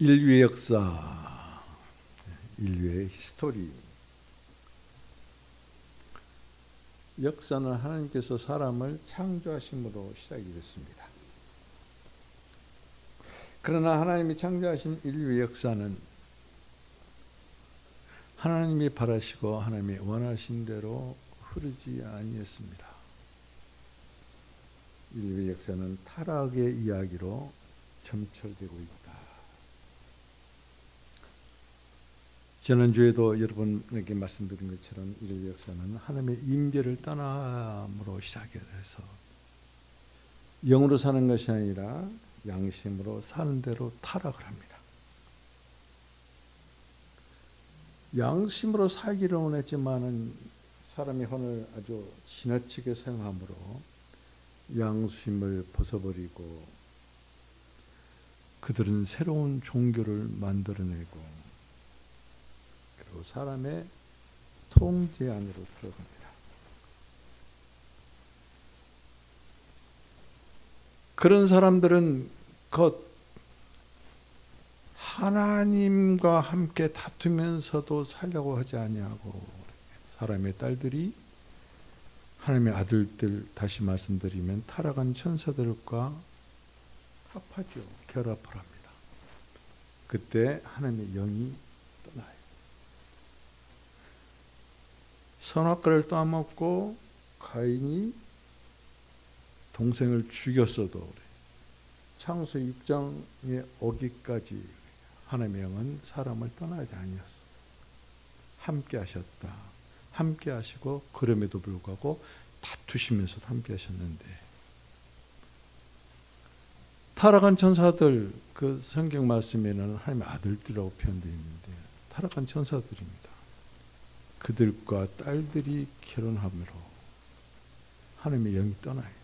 인류의 역사, 인류의 히스토리. 역사는 하나님께서 사람을 창조하심으로 시작이 됐습니다. 그러나 하나님이 창조하신 인류의 역사는 하나님이 바라시고 하나님이 원하신 대로 흐르지 아니했습니다. 인류의 역사는 타락의 이야기로 점철되고 있다. 지난주에도 여러분에게 말씀드린 것처럼 인류의 역사는 하나님의 임재를 떠남으로 시작해서 영으로 사는 것이 아니라 양심으로 사는 대로 타락을 합니다. 양심으로 살기를 원했지만은 사람의 혼을 아주 지나치게 사용함으로 양심을 벗어버리고 그들은 새로운 종교를 만들어내고 그리고 사람의 통제 안으로 들어갑니다. 그런 사람들은 곧 하나님과 함께 다투면서도 살려고 하지 아니하고 사람의 딸들이 하나님의 아들들, 다시 말씀드리면 타락한 천사들과 합하죠. 결합을 합니다. 그때 하나님의 영이 떠나요. 선악과를 따먹고 가인이 동생을 죽였어도 창세기 6장에 오기까지 하나님의 영은 사람을 떠나지 아니었어. 함께 하셨다. 함께 하시고 그럼에도 불구하고 다투시면서도 함께 하셨는데 타락한 천사들, 그 성경 말씀에는 하나님의 아들들이라고 표현되어 있는데 타락한 천사들입니다. 그들과 딸들이 결혼함으로 하나님의 영이 떠나요.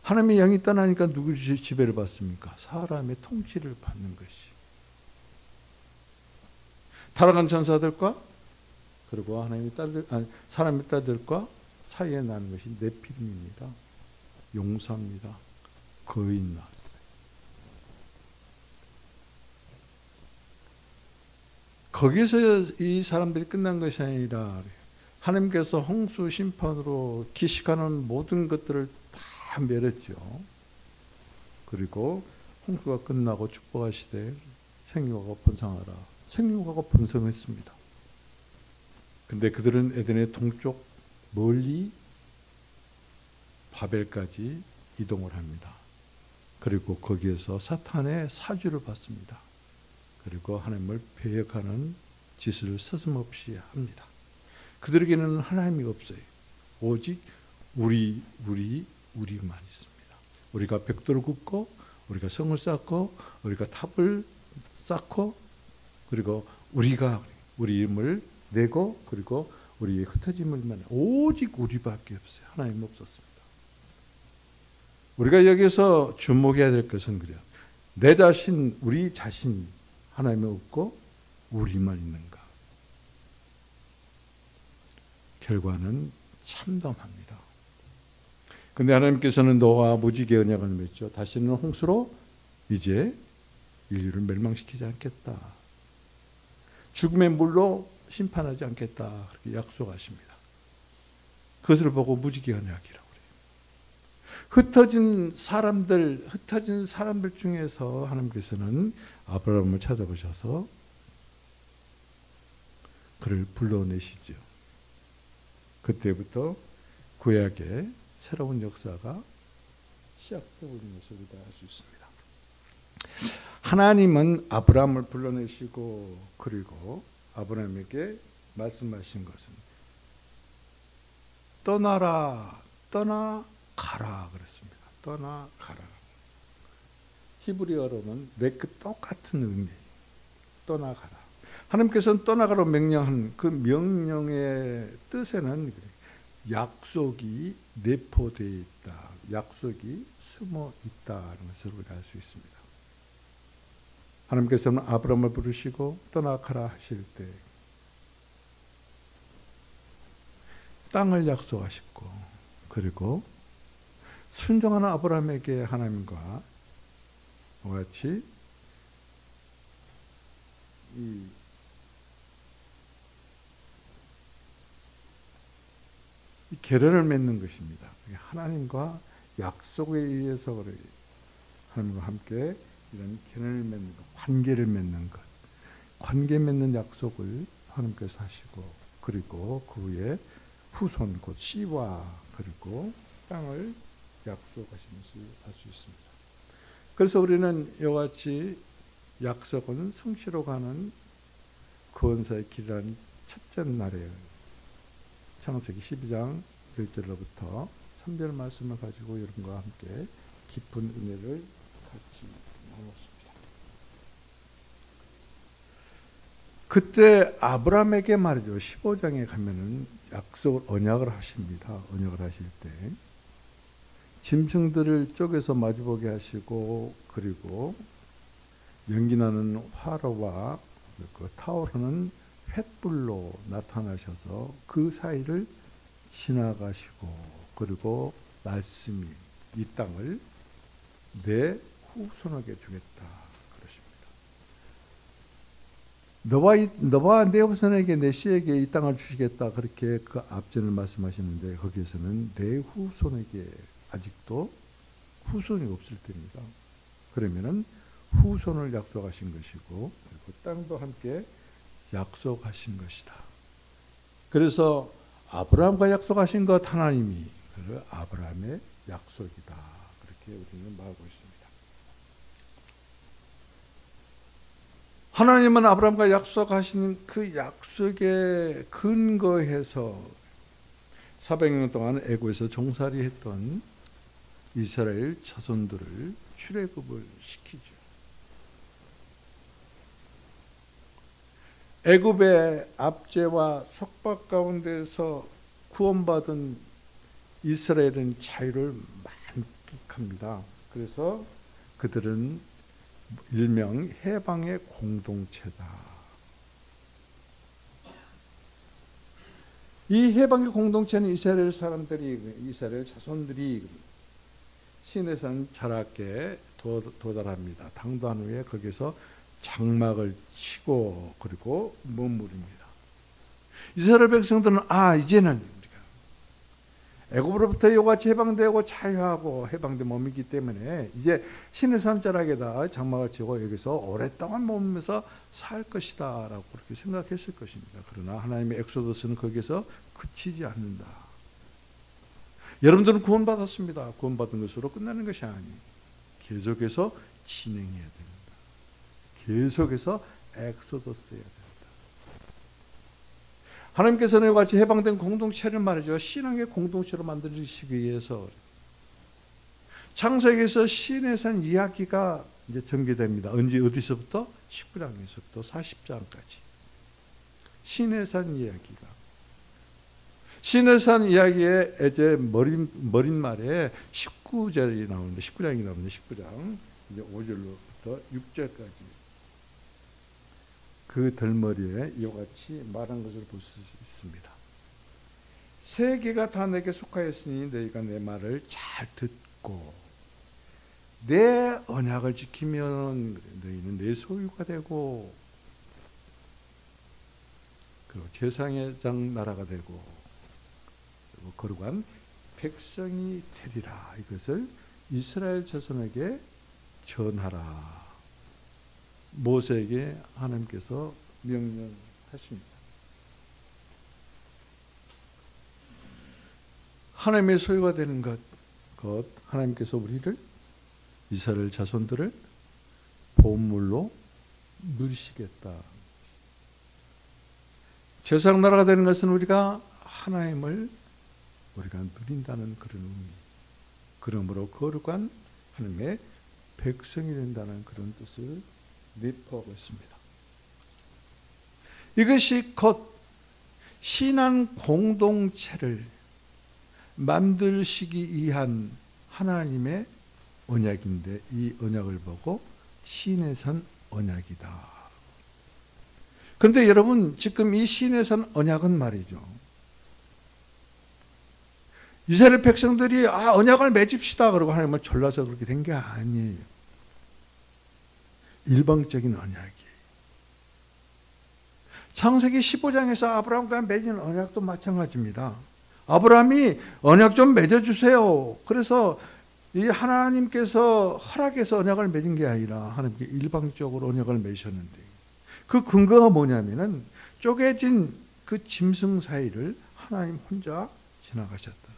하나님의 영이 떠나니까 누구 지배를 받습니까? 사람의 통치를 받는 것이. 타락한 천사들과 그리고 하나님의 딸들, 사람의 딸들과 사이에 나는 것이 네피림입니다. 용사입니다. 거인 나왔어요. 거기서 이 사람들이 끝난 것이 아니라 하나님께서 홍수 심판으로 기식하는 모든 것들을 다 멸했죠. 그리고 홍수가 끝나고 축복하시되 생육하고 번성하라. 생육하고 번성했습니다. 근데 그들은 에덴의 동쪽 멀리 바벨까지 이동을 합니다. 그리고 거기에서 사탄의 사주를 받습니다. 그리고 하나님을 배역하는 짓을 서슴없이 합니다. 그들에게는 하나님이 없어요. 오직 우리만 있습니다. 우리가 벽돌을 굽고 우리가 성을 쌓고 우리가 탑을 쌓고 그리고 우리가 우리 이름을 내고 그리고 우리의 흩어짐을 만나 오직 우리밖에 없어요. 하나님 없었습니다. 우리가 여기서 주목해야 될 것은 그래요. 내 자신, 우리 자신이 하나님이 없고 우리만 있는가. 결과는 참담합니다. 근데 하나님께서는 노아와 무지개 언약을 맺죠. 다시는 홍수로 이제 인류를 멸망시키지 않겠다. 죽음의 물로 심판하지 않겠다. 그렇게 약속하십니다. 그것을 보고 무지개 언약이라고 그래요. 흩어진 사람들 중에서 하나님께서는 아브라함을 찾아보셔서 그를 불러내시죠. 그때부터 구약의 새로운 역사가 시작되고 있는 것을 우리가 알 수 있습니다. 하나님은 아브라함을 불러내시고 그리고 아브라함에게 말씀하신 것은 떠나라, 떠나가라 그랬습니다. 떠나가라. 히브리어로는 그 똑같은 의미. 떠나가라. 하나님께서는 떠나가라고 명령한 그 명령의 뜻에는 약속이 내포되어 있다. 약속이 숨어 있다는 것을 우리가 알 수 있습니다. 하나님께서는 아브라함을 부르시고 떠나가라 하실 때 땅을 약속하셨고 그리고 순종하는 아브라함에게 하나님과 같이 이 계련을 맺는 것입니다. 하나님과 약속에 의해서 하나님과 함께 이런 계련을 맺는 것, 관계를 맺는 것, 관계 맺는 약속을 하나님께서 하시고, 그리고 그 후에 후손 곧 씨와 그리고 땅을 약속하신 것을 알 수 있습니다. 그래서 우리는 이와 같이 약속은 성취로 가는 구원사의 길이라는 첫째 날에 창세기 12장 1절로부터 3절 말씀을 가지고 여러분과 함께 깊은 은혜를 같이 나눴습니다. 그때 아브라함에게 말이죠. 15장에 가면은 약속을 언약을 하십니다. 언약을 하실 때 짐승들을 쪽에서 마주보게 하시고, 그리고 연기나는 화로와 그 타오르는 횃불로 나타나셔서 그 사이를 지나가시고, 그리고 말씀이 이 땅을 내 후손에게 주겠다 그러십니다. 너와 내 후손에게 내 씨에게 이 땅을 주시겠다, 그렇게 그 앞전을 말씀하시는데, 거기에서는 내 후손에게 아직도 후손이 없을 때입니다. 그러면은 후손을 약속하신 것이고, 그리고 땅도 함께 약속하신 것이다. 그래서 아브라함과 약속하신 것 하나님이 아브라함의 약속이다, 그렇게 우리는 말하고 있습니다. 하나님은 아브라함과 약속하신 그 약속에 근거해서 400년 동안 애굽에서 종살이했던 이스라엘 자손들을 출애굽을 시키죠. 애굽의 압제와 속박 가운데서 구원받은 이스라엘은 자유를 만끽합니다. 그래서 그들은 일명 해방의 공동체다. 이 해방의 공동체는 이스라엘 사람들이, 이스라엘 자손들이 시내산 자락에 도달합니다. 당도한 후에 거기서 장막을 치고 그리고 머무릅니다. 이스라엘 백성들은 이제는 우리가 애굽으로부터 이같이 해방되고 자유하고 해방된 몸이기 때문에 이제 시내산 자락에다 장막을 치고 여기서 오랫동안 머물면서 살 것이다 라고 그렇게 생각했을 것입니다. 그러나 하나님의 엑소더스는 거기서 그치지 않는다. 여러분들은 구원받았습니다. 구원받은 것으로 끝나는 것이 아니에요. 계속해서 진행해야 됩니다. 계속해서 엑소더스해야 됩니다. 하나님께서는 이와 같이 해방된 공동체를 말이죠. 신앙의 공동체로 만들어주시기 위해서 창세기에서 시내산 이야기가 이제 전개됩니다. 언제 어디서부터? 19장에서부터 40장까지 시내산 이야기가. 시내산 이야기의 이제 머릿말에 19절이 나오는데 19장이 나오는데 19장 이제 5절로부터 6절까지 그 덜머리에 이와 같이 말한 것을 볼 수 있습니다. 세계가 다 내게 속하였으니 너희가 내 말을 잘 듣고 내 언약을 지키면 너희는 내 소유가 되고 그리고 제사장의 나라가 되고 거룩한 백성이 되리라. 이것을 이스라엘 자손에게 전하라. 모세에게 하나님께서 명령하십니다. 하나님의 소유가 되는 것, 하나님께서 우리를 이스라엘 자손들을 보물로 누리시겠다. 제사장 나라가 되는 것은 우리가 하나님을 우리가 누린다는 그런 의미, 그러므로 거룩한 하나님의 백성이 된다는 그런 뜻을 내포하고 있습니다. 이것이 곧 신앙 공동체를 만들시기 위한 하나님의 언약인데 이 언약을 보고 시내산 언약이다. 그런데 여러분 지금 이 시내산 언약은 말이죠. 이스라엘 백성들이 언약을 맺읍시다 그러고 하나님을 졸라서 그렇게 된 게 아니에요. 일방적인 언약이에요. 창세기 15장에서 아브라함과 맺은 언약도 마찬가지입니다. 아브라함이 언약 좀 맺어주세요. 그래서 이 하나님께서 허락해서 언약을 맺은 게 아니라 하나님께 일방적으로 언약을 맺으셨는데, 그 근거가 뭐냐면은 쪼개진 그 짐승 사이를 하나님 혼자 지나가셨다는 것이죠.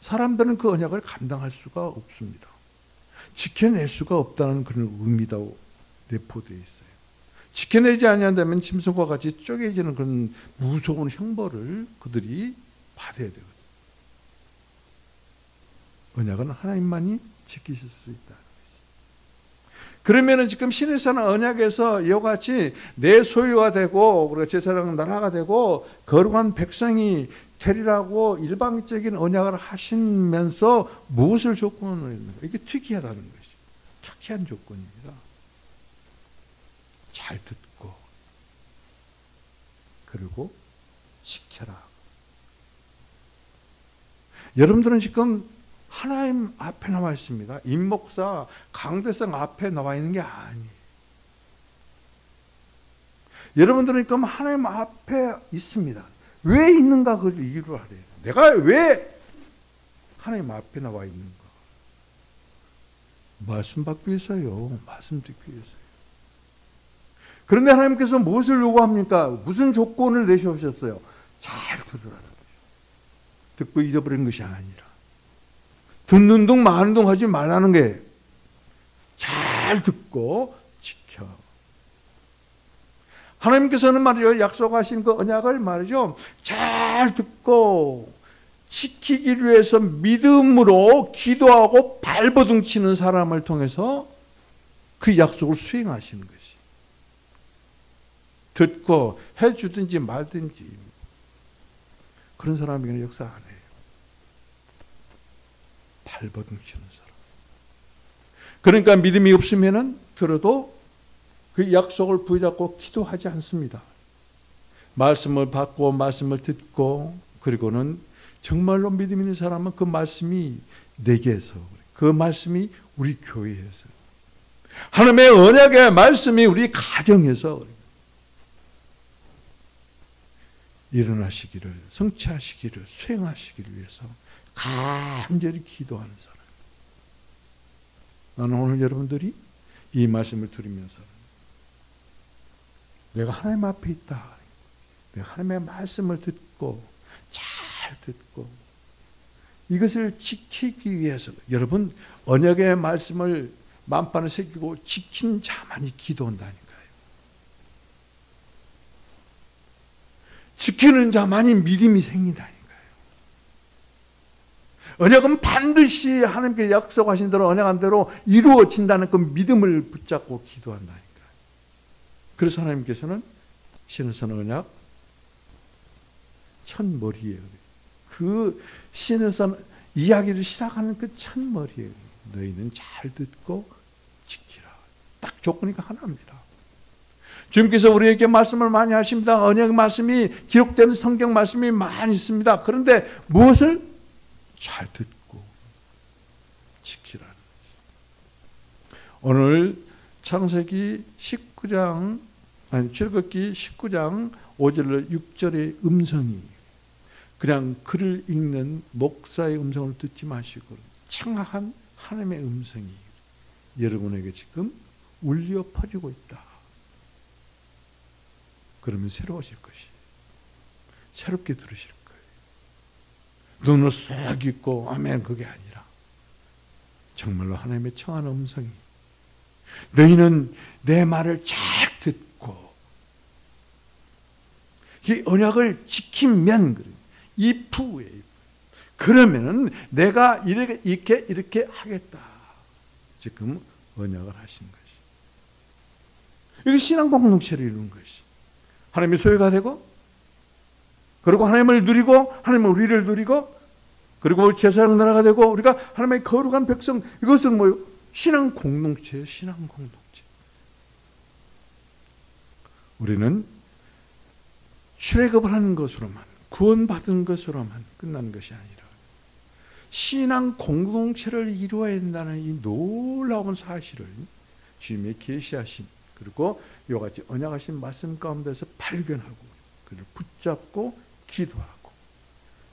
사람들은 그 언약을 감당할 수가 없습니다. 지켜낼 수가 없다는 그런 의미도 내포되어 있어요. 지켜내지 않는다면 짐승과 같이 쪼개지는 그런 무서운 형벌을 그들이 받아야 되거든요. 언약은 하나님만이 지키실 수 있다는 거죠. 그러면은 지금 시내산 언약에서 이와 같이 내 소유가 되고, 그리고 제사장 나라가 되고 거룩한 백성이 되리라고 일방적인 언약을 하시면서 무엇을 조건을 했는가? 이게 특이하다는 것이, 특이한 조건입니다. 잘 듣고 그리고 지켜라. 여러분들은 지금 하나님 앞에 나와 있습니다. 임목사 강대상 앞에 나와 있는 게 아니에요. 여러분들은 지금 하나님 앞에 있습니다. 왜 있는가 그걸 이유를 알아요. 내가 왜 하나님 앞에 나와 있는가? 말씀 받기 위해서요. 말씀 듣기 위해서요. 그런데 하나님께서 무엇을 요구합니까? 무슨 조건을 내세우셨어요? 잘 들으라는 거죠. 듣고 잊어버린 것이 아니라, 듣는 둥 마는 둥 하지 말라는 게, 잘 듣고 지켜. 하나님께서는 말이죠, 약속하신 그 언약을 말이죠, 잘 듣고 지키기 위해서 믿음으로 기도하고 발버둥 치는 사람을 통해서 그 약속을 수행하시는 것이. 듣고 해주든지 말든지 그런 사람에게는 역사 안 해요. 발버둥 치는 사람. 그러니까 믿음이 없으면은 들어도 그 약속을 부여잡고 기도하지 않습니다. 말씀을 받고 말씀을 듣고, 그리고는 정말로 믿음 있는 사람은 그 말씀이 내게서, 그 말씀이 우리 교회에서, 하나님의 언약의 말씀이 우리 가정에서 일어나시기를, 성취하시기를, 수행하시기를 위해서 간절히 기도하는 사람. 나는 오늘 여러분들이 이 말씀을 들으면서 내가 하나님 앞에 있다, 내가 하나님의 말씀을 듣고 잘 듣고 이것을 지키기 위해서, 여러분 언약의 말씀을 만판에 새기고 지킨 자만이 기도한다니까요. 지키는 자만이 믿음이 생긴다니까요. 언약은 반드시 하나님께 약속하신 대로, 언약한 대로 이루어진다는 그 믿음을 붙잡고 기도한다니까요. 그래서 하나님께서는 시내산 언약 첫머리예요. 그 시내산 이야기를 시작하는 그 첫머리예요. 너희는 잘 듣고 지키라. 딱 조건이가 하나입니다. 주님께서 우리에게 말씀을 많이 하십니다. 언약 말씀이 기록된 성경 말씀이 많이 있습니다. 그런데 무엇을 잘 듣고 지키라는 거죠. 오늘 창세기 19장, 출애굽기 19장 5절로 6절의 음성이 그냥 글을 읽는 목사의 음성을 듣지 마시고 청아한 하나님의 음성이 여러분에게 지금 울려 퍼지고 있다. 그러면 새로워질 것이, 새롭게 들으실 거예요. 눈을 싹 잊고 아멘 그게 아니라 정말로 하나님의 청한 음성이, 너희는 내 말을 잘 듣고 이 언약을 지키면, 이프에 그러면은 내가 이렇게 하겠다. 지금 언약을 하신 것이. 이게 신앙 공동체를 이루는 것이. 하나님의 소유가 되고, 그리고 하나님을 누리고, 하나님은 우리를 누리고, 그리고 제사장 나라가 되고, 우리가 하나님의 거룩한 백성, 이것은 뭐예요? 신앙 공동체예요. 신앙 공동체. 우리는 출애굽을 하는 것으로만, 구원받은 것으로만 끝나는 것이 아니라 신앙 공동체를 이루어야 된다는 이 놀라운 사실을 주님의 계시하신 그리고 이와 같이 언약하신 말씀 가운데서 발견하고 그를 붙잡고 기도하고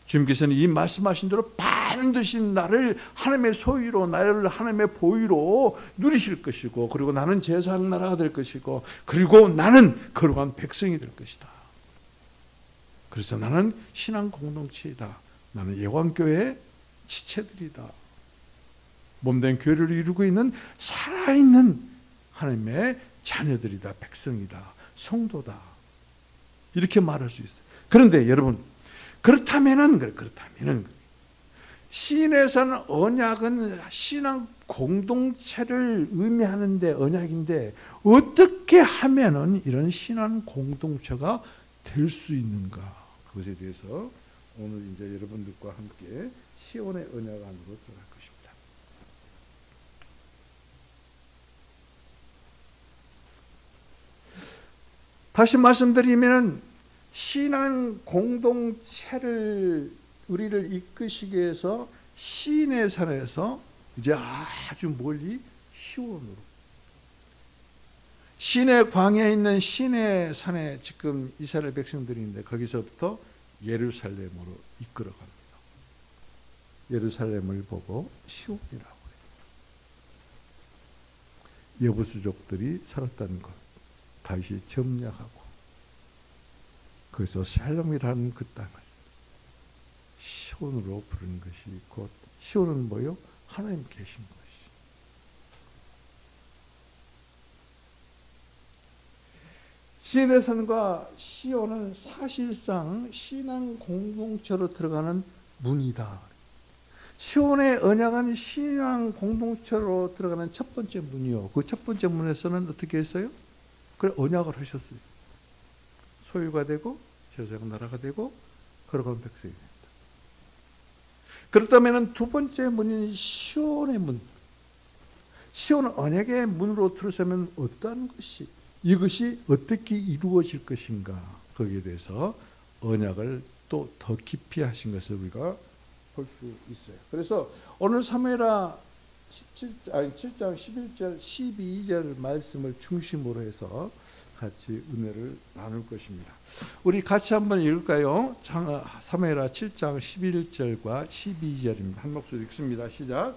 주님께서는 이 말씀하신 대로 반드시 나를 하나님의 소유로 나를 하나님의 보유로 누리실 것이고 그리고 나는 제사장 나라가 될 것이고 그리고 나는 거룩한 백성이 될 것이다. 그래서 나는 신앙 공동체이다. 나는 예왕교회의 지체들이다. 몸된 교회를 이루고 있는 살아있는 하나님의 자녀들이다. 백성이다. 성도다. 이렇게 말할 수 있어요. 그런데 여러분 그렇다면은 신에서는 언약은 신앙 공동체를 의미하는데 언약인데 어떻게 하면은 이런 신앙 공동체가 될 수 있는가? 그것에 대해서 오늘 이제 여러분들과 함께 시온의 언약 안으로 들어갈 것입니다. 다시 말씀드리면 신앙 공동체를 우리를 이끄시기 위해서 시내 산에서 이제 아주 멀리 시온으로 시내 광야에 있는 시내 산에 지금 이스라엘 백성들이 있는데 거기서부터 예루살렘으로 이끌어 갑니다. 예루살렘을 보고 시온이라고 해요. 여부수족들이 살았다는 것 다시 점령하고 그래서 샬롬이라는 그 땅을 시온으로 부르는 것이 곧 시온은 뭐요? 하나님 계신 것이. 시내산과 시온은 사실상 신앙 공동체로 들어가는 문이다. 시온의 언약은 신앙 공동체로 들어가는 첫 번째 문이요. 그 첫 번째 문에서는 어떻게 했어요? 그래 언약을 하셨어요. 소유가 되고 제사장 나라가 되고 거룩한 백성이 됩니다. 그렇다면 두 번째 문인 시온의 문. 시온은 언약의 문으로 들어서면 어떠한 것이 이것이 어떻게 이루어질 것인가 거기에 대해서 언약을 또 더 깊이 하신 것을 우리가 볼 수 있어요. 그래서 오늘 사무엘하 7장 11절 12절 말씀을 중심으로 해서 같이 은혜를 나눌 것입니다. 우리 같이 한번 읽을까요? 사무엘하 7장 11절과 12절입니다. 한 목소리 읽습니다. 시작.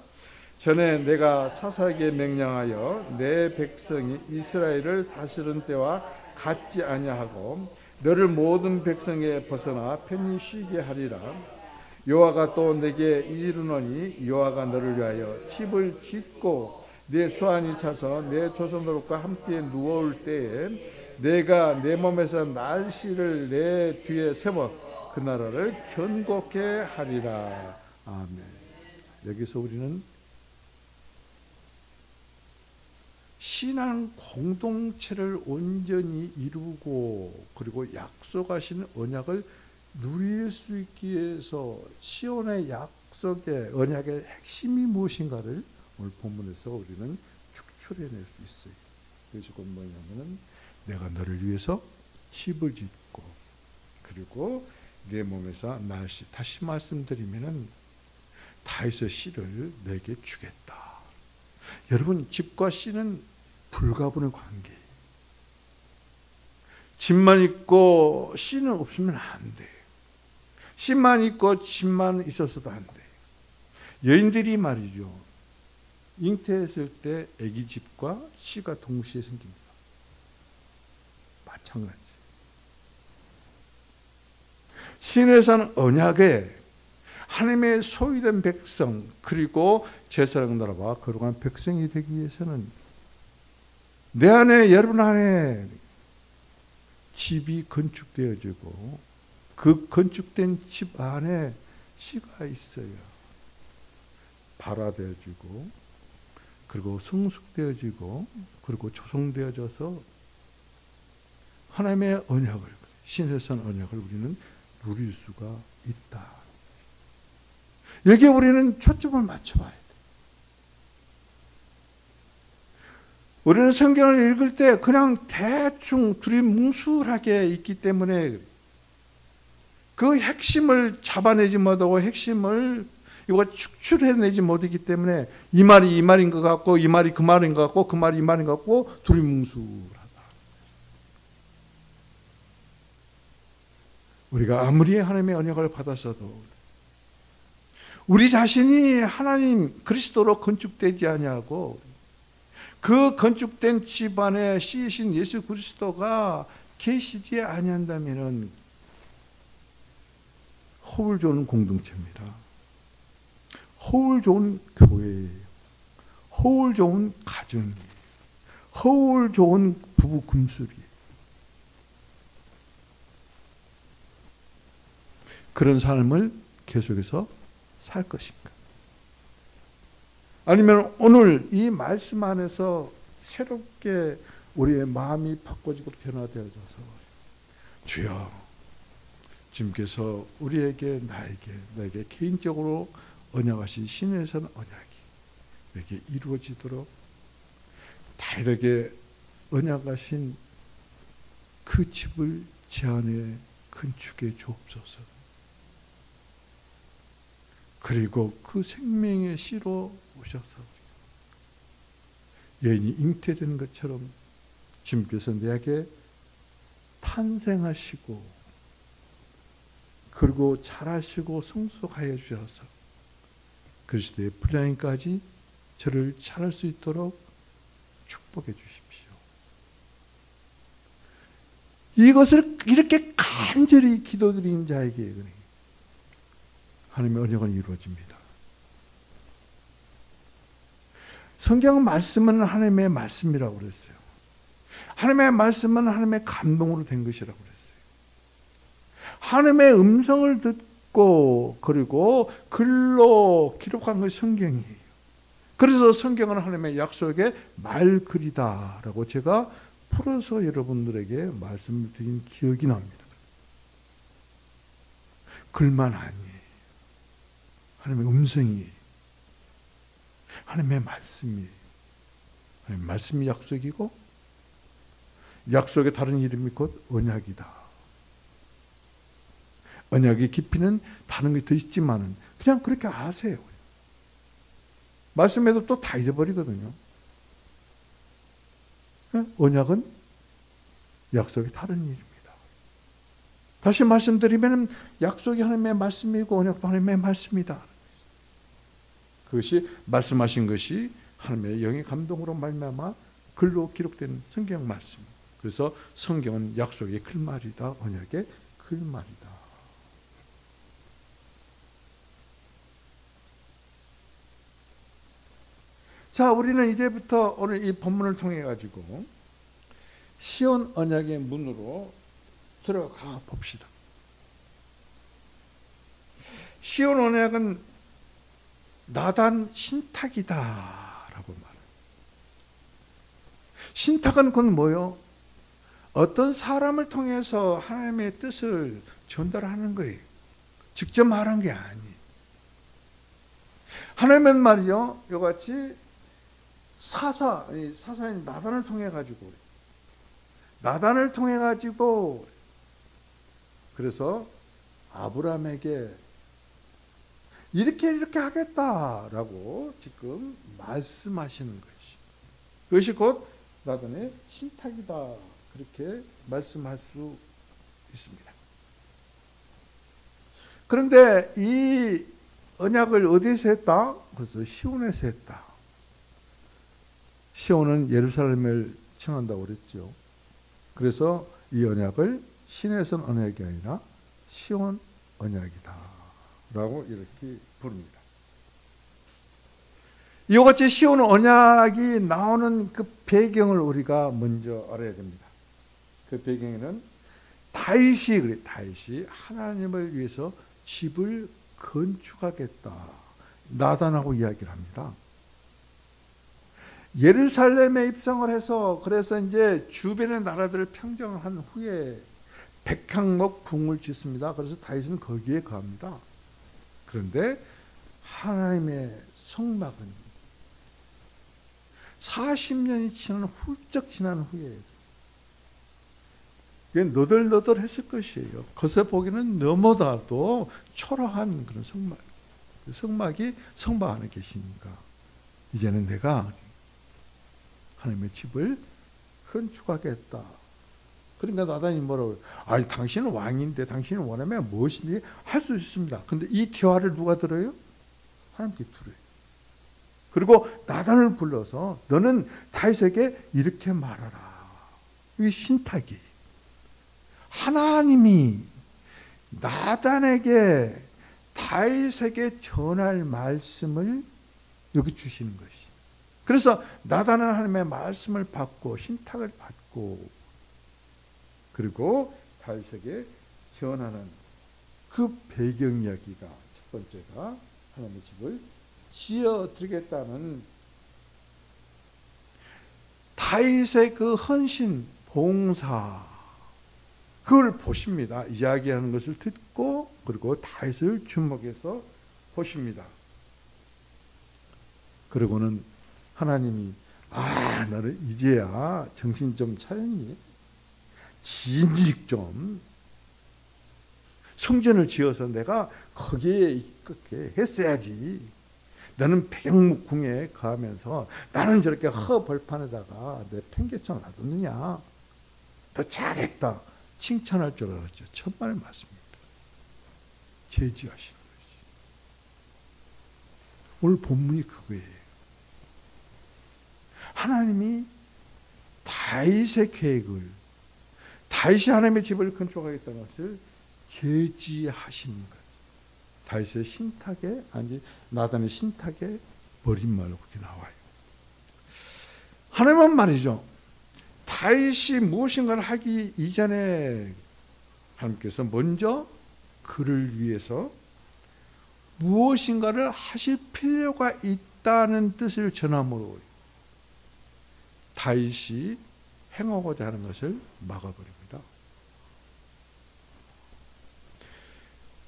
전에 내가 사사에게 명령하여 내 백성이 이스라엘을 다스리는 때와 같지 아니하고 너를 모든 백성에 벗어나 편히 쉬게 하리라. 여호와가 또 내게 이르노니 여호와가 너를 위하여 집을 짓고 내 수완이 차서 내 조선들과 함께 누워올 때에 내가 내 몸에서 날씨를 내 뒤에 세워 그 나라를 견고케 하리라. 아멘. 여기서 우리는 신앙 공동체를 온전히 이루고 그리고 약속하신 언약을 누릴 수 있기 위해서 시온의 약속의 언약의 핵심이 무엇인가를 오늘 본문에서 우리는 축출해낼 수 있어요. 그것이 곧 뭐냐면은 내가 너를 위해서 집을 짓고 그리고 내 몸에서 날씨 다시 말씀드리면은 다윗의 씨를 내게 주겠다. 여러분 집과 씨는 불가분의 관계. 집만 있고 씨는 없으면 안 돼. 씨만 있고 집만 있었어도 안 돼. 여인들이 말이죠. 잉태했을 때 아기 집과 씨가 동시에 생깁니다. 마찬가지. 신에서는 언약에 하나님의 소유된 백성 그리고 제사장 나라와 거룩한 백성이 되기 위해서는 내 안에 여러분 안에 집이 건축되어지고 그 건축된 집 안에 씨가 있어야 발화되어지고 그리고 성숙되어지고 그리고 조성되어져서 하나님의 언약을 신에선 언약을 우리는 누릴 수가 있다. 여기에 우리는 초점을 맞춰봐야 돼. 우리는 성경을 읽을 때 그냥 대충 두리뭉술하게 있기 때문에 그 핵심을 잡아내지 못하고 핵심을 이거 축출해내지 못하기 때문에 이 말이 이 말인 것 같고 이 말이 그 말인 것 같고 그 말이 이 말인 것 같고 두리뭉술하다. 우리가 아무리 하나님의 언약을 받았어도 우리 자신이 하나님 그리스도로 건축되지 아니하고 그 건축된 집안에 씨이신 예수 그리스도가 계시지 아니한다면은 허울 좋은 공동체입니다. 허울 좋은 교회예요. 허울 좋은 가정이에요. 허울 좋은 부부 금술이에요. 그런 삶을 계속해서 살 것인가? 아니면 오늘 이 말씀 안에서 새롭게 우리의 마음이 바꿔지고 변화되어져서 주여, 주님께서 우리에게 나에게 개인적으로 언약하신 신에서는 언약이 내게 이루어지도록 다르게 언약하신 그 집을 제 안에 건축해 주옵소서. 그리고 그 생명의 씨로 오셔서 여인이 잉태되는 것처럼 주님께서 내게 탄생하시고 그리고 자라시고 성숙하여 주셔서 그리스도의 분량까지 저를 자랄 수 있도록 축복해 주십시오. 이것을 이렇게 간절히 기도드린 자에게 하나님의 언약은 이루어집니다. 성경 말씀은 하나님의 말씀이라고 그랬어요. 하나님의 말씀은 하나님의 감동으로 된 것이라고 그랬어요. 하나님의 음성을 듣고 그리고 글로 기록한 것이 성경이에요. 그래서 성경은 하나님의 약속의 말글이다라고 제가 풀어서 여러분들에게 말씀을 드린 기억이 납니다. 글만 아니에요. 하나님의 음성이, 하나님의 말씀이, 하나님의 말씀이 약속이고 약속의 다른 이름이 곧 언약이다. 언약의 깊이는 다른 게 더 있지만은 그냥 그렇게 아세요. 말씀해도 또 다 잊어버리거든요. 언약은 약속의 다른 이름이다. 다시 말씀드리면 약속이 하나님의 말씀이고 언약도 하나님의 말씀이다. 그것이 말씀하신 것이 하나님의 영의 감동으로 말미암아 글로 기록된 성경 말씀. 그래서 성경은 약속의 글말이다. 언약의 글말이다. 자, 우리는 이제부터 오늘 이 본문을 통해 가지고 시온 언약의 문으로 들어가 봅시다. 시온 언약은 나단 신탁이다라고 말해요. 신탁은 그건 뭐요? 어떤 사람을 통해서 하나님의 뜻을 전달하는 거예요. 직접 말한 게 아니에요. 하나님은 말이요, 이같이 사사인 나단을 통해 가지고 그래서 아브라함에게 이렇게 하겠다라고 지금 말씀하시는 것이, 그것이 곧 나단의 신탁이다, 그렇게 말씀할 수 있습니다. 그런데 이 언약을 어디서 했다? 그래서 시온에서 했다. 시온은 예루살렘을 칭한다고 그랬죠. 그래서 이 언약을 신에선 언약이 아니라 시온 언약이다 라고 이렇게 부릅니다. 이와 같이 시온 언약이 나오는 그 배경을 우리가 먼저 알아야 됩니다. 그 배경에는 다윗이 하나님을 위해서 집을 건축하겠다, 나단하고 이야기를 합니다. 예루살렘에 입성을 해서 그래서 이제 주변의 나라들을 평정한 후에 백향목 궁을 짓습니다. 그래서 다윗은 거기에 거합니다. 그런데 하나님의 성막은 40년이 훌쩍 지난 후에 너덜너덜했을 것이에요. 겉에 보기는 너무나도 초라한 그런 성막. 성막이 성막 안에 계시니까 이제는 내가 하나님의 집을 건축하겠다. 그러니까 나단이 뭐라고 그래요? 아니 당신은 왕인데 당신은 원하면 무엇이든지 할 수 있습니다. 근데 이 대화를 누가 들어요? 하나님께 들어요. 그리고 나단을 불러서 너는 다윗에게 이렇게 말하라. 이게 신탁이. 하나님이 나단에게 다윗에게 전할 말씀을 여기 주시는 것이. 그래서 나단은 하나님의 말씀을 받고 신탁을 받고 그리고 다윗에게 전하는 그 배경 이야기가 첫 번째가 하나님의 집을 지어드리겠다는 다윗의 그 헌신, 봉사 그걸 보십니다. 이야기하는 것을 듣고 그리고 다윗을 주목해서 보십니다. 그리고는 하나님이 너는 이제야 정신 좀 차렸니? 진즉 좀 성전을 지어서 내가 거기에 있게 했어야지. 너는 백영묵궁에 거하면서 나는 저렇게 허벌판에다가 내 팽개쳐 놔뒀느냐? 너 잘했다. 칭찬할 줄 알았죠. 천만의 말씀입니다. 제지하시는 것이. 오늘 본문이 그거예요. 하나님이 다윗의 계획을, 다윗이 하나님의 집을 건축하겠다는 것을 제지하시는 것. 다윗의 신탁에, 아니 나단의 신탁에 버림말로 그렇게 나와요. 하나님은 말이죠. 다윗이 무엇인가를 하기 이전에 하나님께서 먼저 그를 위해서 무엇인가를 하실 필요가 있다는 뜻을 전함으로 다윗이 행하고자 하는 것을 막아버립니다.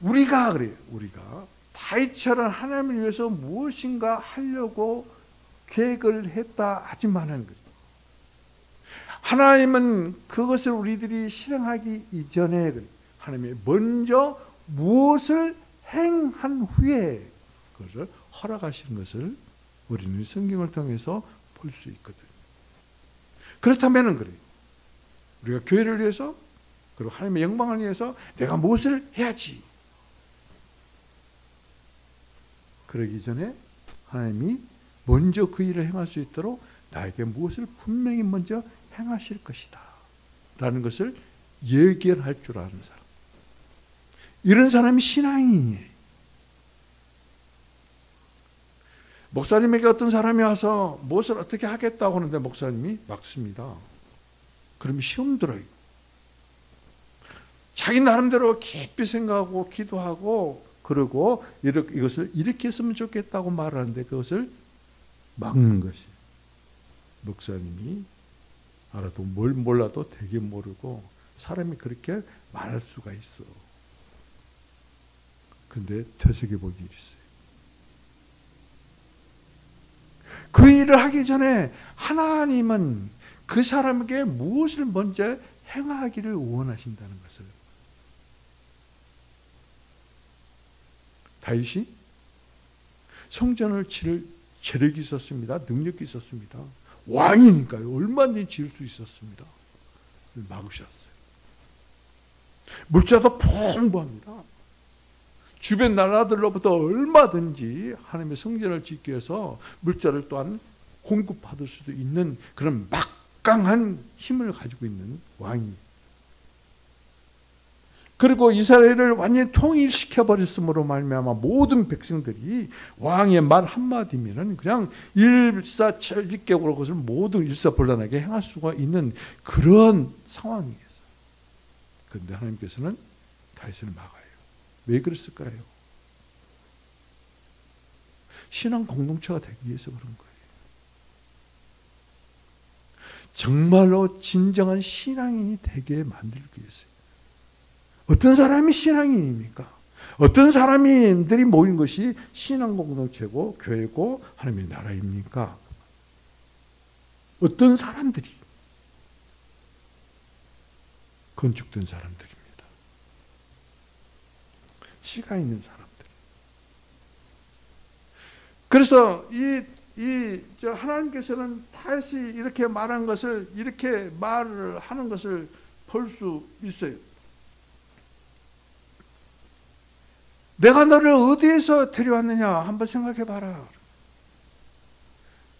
우리가 그래요. 우리가 다윗처럼 하나님을 위해서 무엇인가 하려고 계획을 했다 하지만은 하나님은 그것을 우리들이 실행하기 이전에 하나님이 먼저 무엇을 행한 후에 그것을 허락하시는 것을 우리는 성경을 통해서 볼 수 있거든요. 그렇다면 그래요. 우리가 교회를 위해서 그리고 하나님의 영광을 위해서 내가 무엇을 해야지. 그러기 전에 하나님이 먼저 그 일을 행할 수 있도록 나에게 무엇을 분명히 먼저 행하실 것이다 라는 것을 예견할 줄 아는 사람, 이런 사람이 신앙인이에요. 목사님에게 어떤 사람이 와서 무엇을 어떻게 하겠다고 하는데 목사님이 막습니다. 그러면 시험 들어요. 자기 나름대로 깊이 생각하고 기도하고 그러고 이것을 이렇게 했으면 좋겠다고 말하는데 그것을 막는 것이, 목사님이 알아도 뭘 몰라도 되게 모르고 사람이 그렇게 말할 수가 있어. 근데 되새겨보기 있어요. 그 일을 하기 전에 하나님은 그 사람에게 무엇을 먼저 행하기를 원하신다는 것을. 다윗이 성전을 지을 재력이 있었습니다. 능력이 있었습니다. 왕이니까요. 얼마든지 지을 수 있었습니다. 막으셨어요. 물자도 풍부합니다. 주변 나라들로부터 얼마든지 하나님의 성전을 짓기 위해서 물자를 또한 공급받을 수도 있는 그런 막강한 힘을 가지고 있는 왕이. 그리고 이스라엘을 완전히 통일시켜버렸으므로 말미암아 모든 백성들이 왕의 말 한마디면은 그냥 일사천리격으로 그것을 모두 일사불란하게 행할 수가 있는 그런 상황이었어요. 그런데 하나님께서는 다윗을 막아요. 왜 그랬을까요? 신앙 공동체가 되기 위해서 그런 거예요. 정말로 진정한 신앙인이 되게 만들기 위해서요. 어떤 사람이 신앙인입니까? 어떤 사람들이 모인 것이 신앙 공동체고 교회고 하나님의 나라입니까? 어떤 사람들이? 건축된 사람들입니다. 씨가 있는 사람들. 그래서 하나님께서는 다윗이 이렇게 말한 것을, 이렇게 말을 하는 것을 볼 수 있어요. 내가 너를 어디에서 데려왔느냐 한번 생각해 봐라.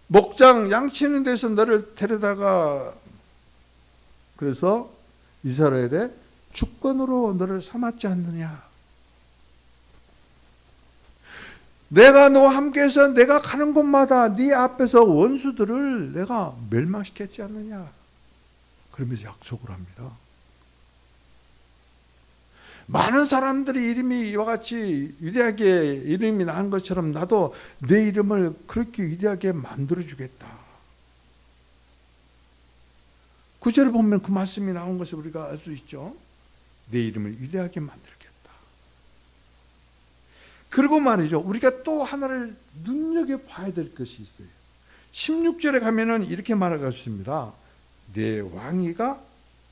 목장 양치는 데서 너를 데려다가 그래서 이스라엘의 주권으로 너를 삼았지 않느냐. 내가 너와 함께해서 내가 가는 곳마다 네 앞에서 원수들을 내가 멸망시켰지 않느냐. 그러면서 약속을 합니다. 많은 사람들이 이름이 이와 같이 위대하게 이름이 난 것처럼 나도 내 이름을 그렇게 위대하게 만들어주겠다. 구절을 보면 그 말씀이 나온 것을 우리가 알 수 있죠. 내 이름을 위대하게 만들겠다. 그리고 말이죠. 우리가 또 하나를 눈여겨봐야 될 것이 있어요. 16절에 가면은 이렇게 말하고 있습니다. 내 왕위가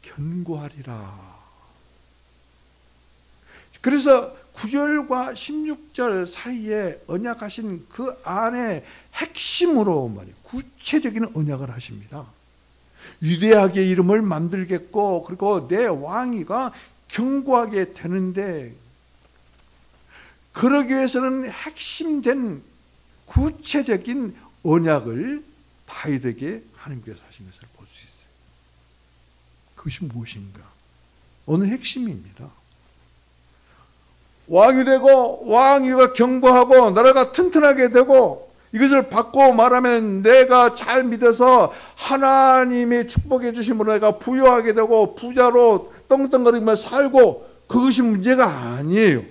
견고하리라. 그래서 9절과 16절 사이에 언약하신 그 안에 핵심으로 말이에요. 구체적인 언약을 하십니다. 위대하게 이름을 만들겠고 그리고 내 왕위가 견고하게 되는데 그러기 위해서는 핵심된 구체적인 언약을 다윗에게 하나님께서 하신 것을 볼 수 있어요. 그것이 무엇인가? 오늘 핵심입니다. 왕이 되고 왕위가 견고하고 나라가 튼튼하게 되고 이것을 받고 말하면 내가 잘 믿어서 하나님의 축복해 주심으로 내가 부유하게 되고 부자로 떵떵거리며 살고 그것이 문제가 아니에요.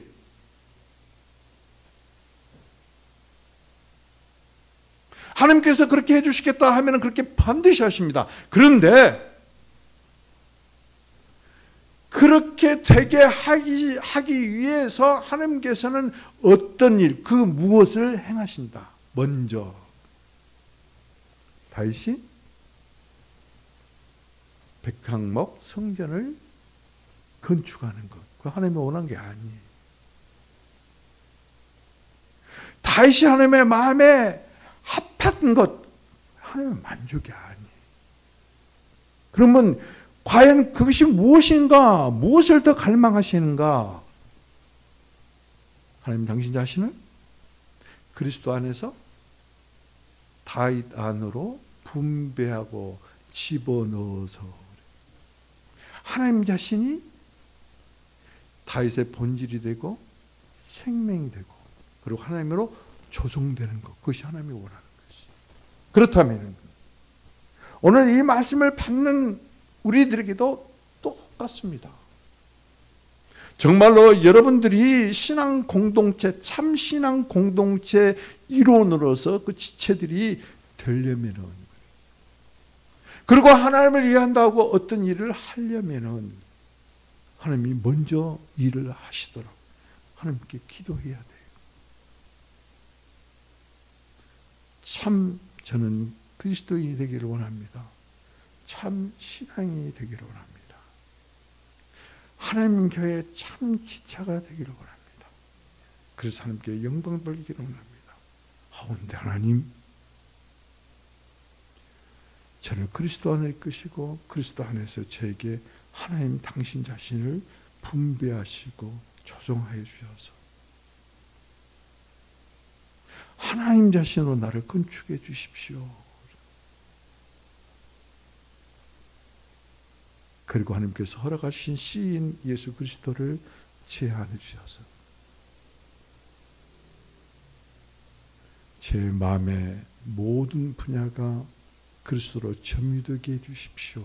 하나님께서 그렇게 해주시겠다 하면 그렇게 반드시 하십니다. 그런데 그렇게 되게 하기 위해서 하나님께서는 어떤 일, 그 무엇을 행하신다. 먼저 다윗이 백향목 성전을 건축하는 것, 그 하나님이 원한 게 아니에요. 다윗이 하나님의 마음에 합한 것, 하나님의 만족이 아니에요. 그러면 과연 그것이 무엇인가? 무엇을 더 갈망하시는가? 하나님 당신 자신을 그리스도 안에서 다윗 안으로 분배하고 집어넣어서 하나님 자신이 다윗의 본질이 되고 생명이 되고 그리고 하나님으로 조성되는 것, 그것이 하나님이 원하는 것이. 그렇다면 오늘 이 말씀을 받는 우리들에게도 똑같습니다. 정말로 여러분들이 신앙 공동체, 참 신앙 공동체 일원으로서 그 지체들이 되려면은, 그리고 하나님을 위한다고 어떤 일을 하려면은 하나님이 먼저 일을 하시도록 하나님께 기도해야 돼요. 참 저는 그리스도인이 되기를 원합니다. 참 신앙이 되기를 원합니다. 하나님 교회의 참 지체가 되기를 원합니다. 그래서 하나님께 영광 돌리기를 원합니다. 근데 하나님, 저를 그리스도 안에 이끄시고 그리스도 안에서 저에게 하나님 당신 자신을 분배하시고 조성하여 주셔서 하나님 자신으로 나를 건축해 주십시오. 그리고 하나님께서 허락하신 씨인 예수 그리스도를 제 안에 주셔서 제 마음의 모든 분야가 그리스도로 점유되게 해주십시오.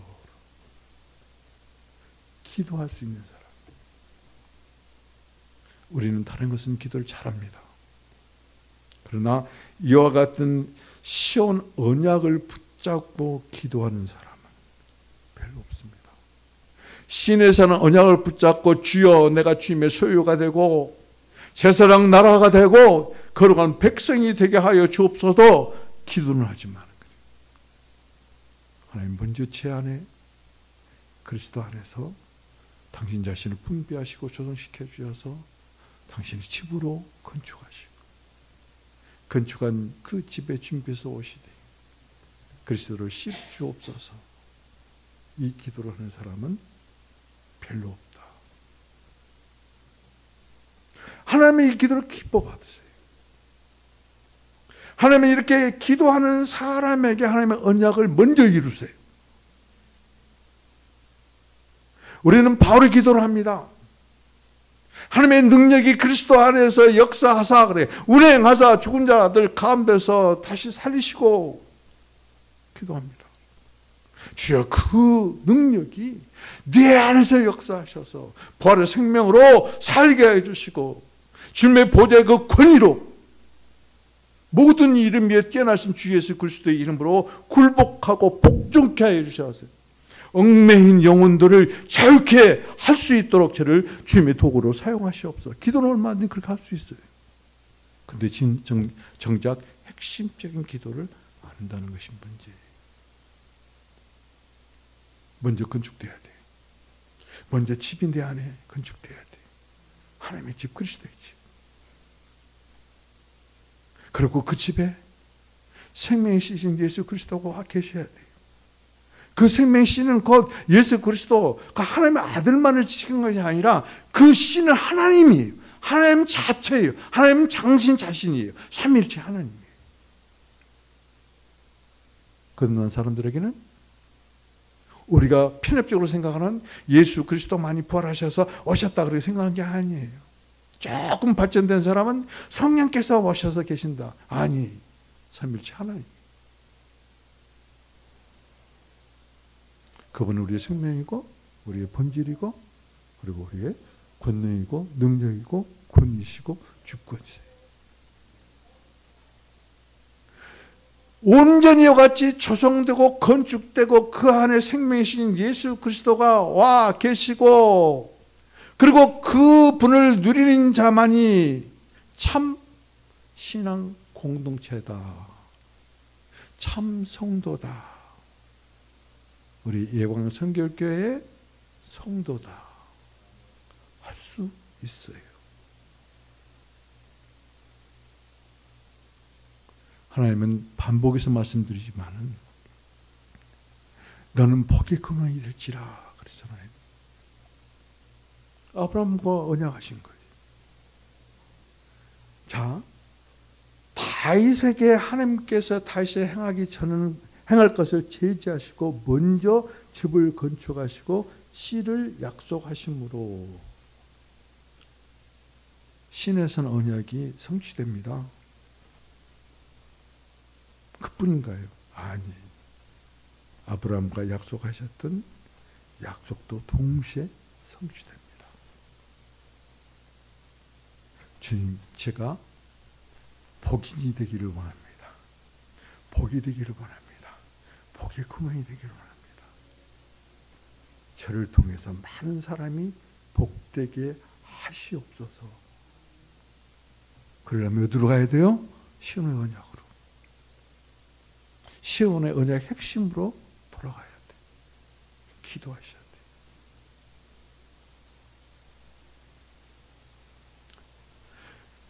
기도할 수 있는 사람. 우리는 다른 것은 기도를 잘합니다. 그러나 이와 같은 시온 언약을 붙잡고 기도하는 사람은 별로 없습니다. 신에서는 언약을 붙잡고 주여 내가 주님의 소유가 되고 제사장 나라가 되고 거룩한 백성이 되게 하여 주옵소서 기도는 하지만 하나님 먼저 제 안에 그리스도 안에서 당신 자신을 분배하시고 조성시켜 주셔서 당신의 집으로 건축하시고 건축한 그 집에 준비해서 오시되 그리스도를 씹주옵소서. 이 기도를 하는 사람은 별로 없다. 하나님의 이 기도를 기뻐 받으세요. 하나님이 이렇게 기도하는 사람에게 하나님의 언약을 먼저 이루세요. 우리는 바울의 기도를 합니다. 하나님의 능력이 그리스도 안에서 역사하사 그래 운행하사 죽은 자들 가운데서 다시 살리시고 기도합니다. 주여 그 능력이 네 안에서 역사하셔서 부활의 생명으로 살게 해주시고 주님의 보좌의 그 권위로 모든 이름 위에 뛰어나신 주 예수 그리스도의 이름으로 굴복하고 복종케 하여 주셔서 얽매인 영혼들을 자유케 할 수 있도록 저를 주님의 도구로 사용하시옵소서. 기도는 얼마든지 그렇게 할 수 있어요. 그런데 정작 핵심적인 기도를 안 한다는 것이 문제예요. 먼저 건축돼야 돼. 먼저 집이 내 안에 건축돼야 돼. 하나님의 집, 그리스도의 집. 그리고 그 집에 생명의 씨신 예수 그리스도가 계셔야 돼요. 그 생명의 씨는 곧 예수 그리스도가 하나님의 아들만을 지킨 것이 아니라 그 씨는 하나님이에요. 하나님 자체예요. 하나님 당신 자신이에요. 삼위일체 하나님이에요. 그런 사람들에게는 우리가 편협적으로 생각하는 예수 그리스도만이 부활하셔서 오셨다 그렇게 생각하는 게 아니에요. 조금 발전된 사람은 성령께서 오셔서 계신다. 아니, 삼위일체 하나님. 그분은 우리의 생명이고 우리의 본질이고 그리고 우리의 권능이고 능력이고 권위시고 주권이세요. 온전히 이와 같이 조성되고 건축되고 그 안에 생명이신 예수 그리스도가 와 계시고 그리고 그 분을 누리는 자만이 참 신앙 공동체다. 참 성도다. 우리 예광 선결교회의 성도다 할 수 있어요. 하나님은 반복해서 말씀드리지만은 너는 복의 근원이 될지라 그랬잖아요. 아브라함과 언약하신 거예요. 자, 다윗에게 하나님께서 다윗에 행할 것을 제지하시고 먼저 집을 건축하시고 씨를 약속하심으로 신에선 언약이 성취됩니다. 그뿐인가요? 아니, 아브라함과 약속하셨던 약속도 동시에 성취됩니다. 주님, 제가 복인이 되기를 원합니다. 복이 되기를 원합니다. 복의 근원이 되기를 원합니다. 저를 통해서 많은 사람이 복되게 하시옵소서. 그러려면 어디로 가야 돼요? 시온의 언약으로. 시온의 언약 핵심으로 돌아가야 돼. 기도하셔야 돼.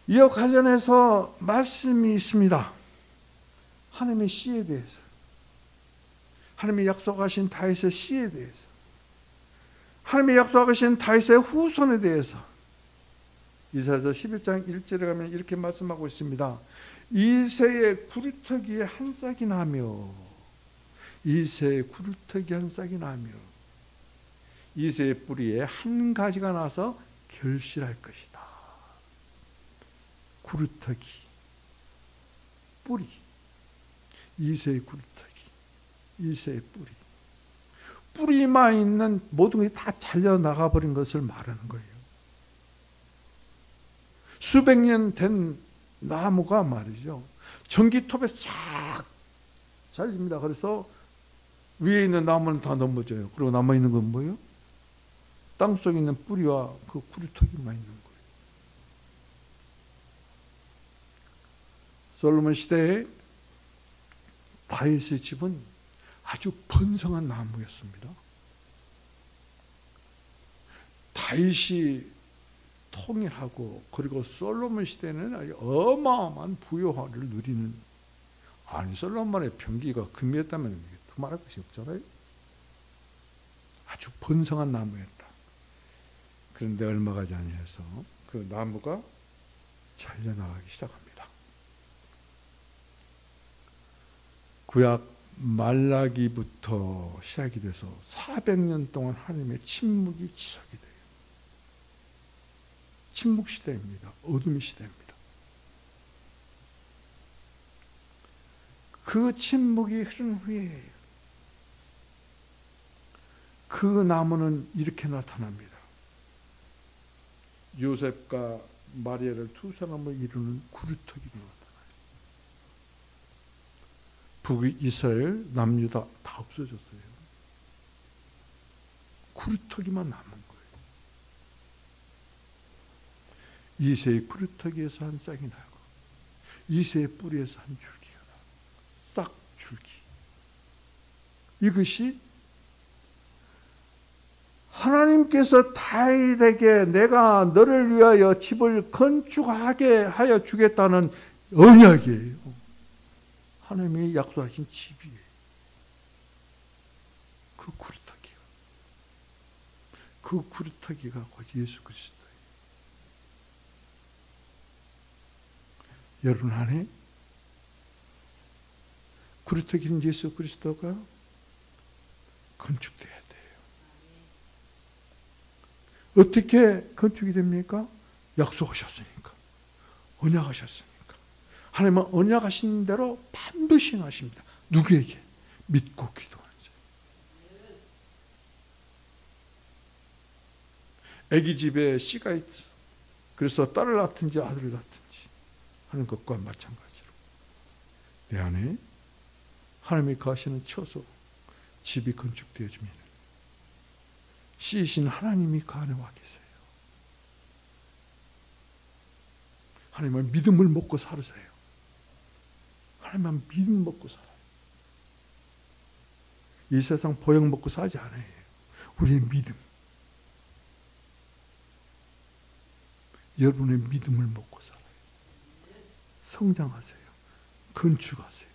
이와 관련해서 말씀이 있습니다. 하나님의 씨에 대해서. 하나님이 약속하신 다윗의 씨에 대해서, 하나님이 약속하신 다윗의 후손에 대해서 이사야서 11장 1절에 가면 이렇게 말씀하고 있습니다. 이새의 구루터기에 한 싹이 나며, 이새의 구루터기에 한 싹이 나며 이새의 뿌리에 한 가지가 나서 결실할 것이다. 구루터기, 뿌리, 이새의 구루터기, 이새의 뿌리. 뿌리만 있는 모든 것이 다 잘려나가 버린 것을 말하는 거예요. 수백 년 된 나무가 말이죠, 전기톱에 쫙 잘립니다. 그래서 위에 있는 나무는 다 넘어져요. 그리고 남아있는 건 뭐예요? 땅속에 있는 뿌리와 그 구루터기만 있는 거예요. 솔로몬 시대에 다윗의 집은 아주 번성한 나무였습니다. 다윗이 통일하고 그리고 솔로몬 시대는 아주 어마어마한 부요화를 누리는, 아니 솔로몬의 병기가 금이었다면 두말할 것이 없잖아요. 아주 번성한 나무였다. 그런데 얼마 가지 아니해서 그 나무가 잘려나가기 시작합니다. 구약 말라기부터 시작이 돼서 400년 동안 하나님의 침묵이 지속이 돼요. 침묵 시대입니다. 어둠의 시대입니다. 그 침묵이 흐른 후에 그 나무는 이렇게 나타납니다. 요셉과 마리아를 두 사람을 이루는 구루터기로 나타나요. 북이스라엘, 남유다 다 없어졌어요. 구루터기만 남은 거예요. 이새의 구루터기에서 한 싹이 나고 이새의 뿌리에서 한 줄기가 나고 싹 줄기. 이것이 하나님께서 다윗에게 내가 너를 위하여 집을 건축하게 하여 주겠다는 언약이에요. 하나님이 약속하신 집이에요. 그 구루터기가. 그 구루터기가 곧 예수 그리스도예요. 여러분 안에 구루터기는 예수 그리스도가 건축돼야 돼요. 어떻게 건축이 됩니까? 약속하셨으니까. 언약하셨으니까. 하나님은 언약하신 대로 반드시 행하십니다. 누구에게? 믿고 기도하는 자. 아기 집에 씨가 있어. 그래서 딸을 낳든지 아들을 낳든지 하는 것과 마찬가지로 내 안에 하나님이 거하시는 처소 집이 건축되어지면 씨이신 하나님이 그 안에 와 계세요. 하나님은 믿음을 먹고 살으세요. 하나님은 믿음 먹고 살아요. 이 세상 보약 먹고 살지 않아요. 우리의 믿음. 여러분의 믿음을 먹고 살아요. 성장하세요. 건축하세요.